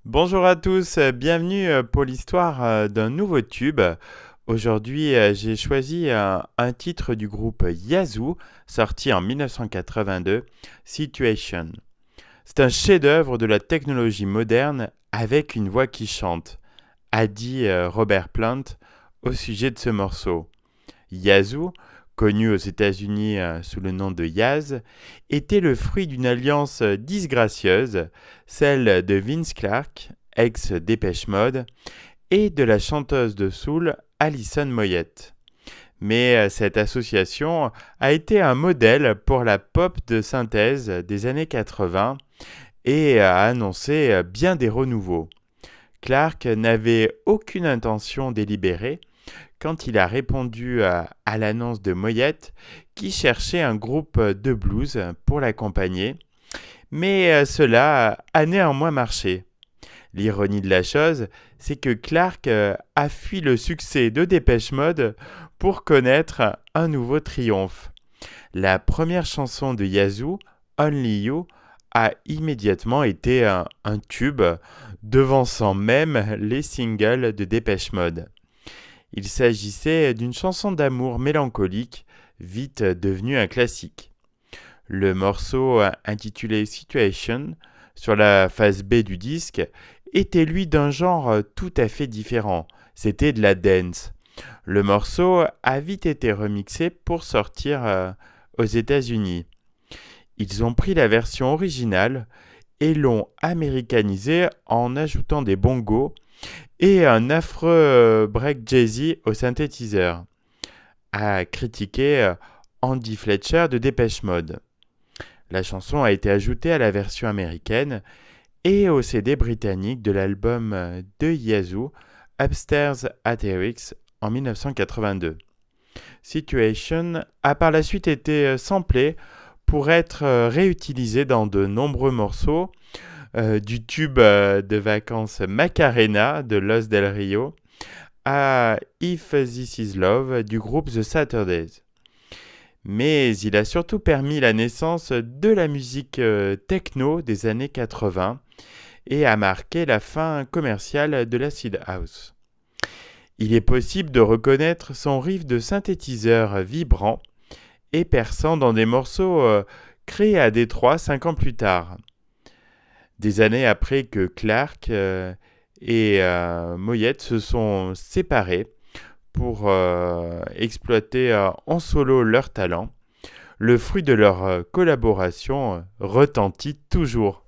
Bonjour à tous, bienvenue pour l'histoire d'un nouveau tube. Aujourd'hui, j'ai choisi un titre du groupe Yazoo, sorti en 1982, Situation. C'est un chef-d'œuvre de la technologie moderne avec une voix qui chante, a dit Robert Plant au sujet de ce morceau. Yazoo, connu aux États-Unis sous le nom de Yaz, était le fruit d'une alliance disgracieuse, celle de Vince Clarke, ex-Dépêche Mode, et de la chanteuse de soul Alison Moyet. Mais cette association a été un modèle pour la pop de synthèse des années 80 et a annoncé bien des renouveaux. Clarke n'avait aucune intention délibérée quand il a répondu à l'annonce de Moyette qui cherchait un groupe de blues pour l'accompagner, mais cela a néanmoins marché. L'ironie de la chose, c'est que Clarke a fui le succès de Dépêche Mode pour connaître un nouveau triomphe. La première chanson de Yazoo, Only You, a immédiatement été un tube, devançant même les singles de Dépêche Mode. Il s'agissait d'une chanson d'amour mélancolique, vite devenue un classique. Le morceau intitulé Situation, sur la face B du disque, était lui d'un genre tout à fait différent. C'était de la dance. Le morceau a vite été remixé pour sortir aux États-Unis. Ils ont pris la version originale et l'ont américanisée en ajoutant des bongos et un affreux break jazzy au synthétiseur, a critiqué Andy Fletcher de Dépêche Mode. La chanson a été ajoutée à la version américaine et au CD britannique de l'album de Yazoo, Upstairs Atterix, en 1982. Situation a par la suite été samplée pour être réutilisée dans de nombreux morceaux, du tube de vacances Macarena de Los Del Rio à If This Is Love du groupe The Saturdays. Mais il a surtout permis la naissance de la musique techno des années 80 et a marqué la fin commerciale de l'acid house. Il est possible de reconnaître son riff de synthétiseur vibrant et perçant dans des morceaux créés à Détroit 5 ans plus tard. Des années après que Clarke et Moyette se sont séparés pour exploiter en solo leur talent, le fruit de leur collaboration retentit toujours.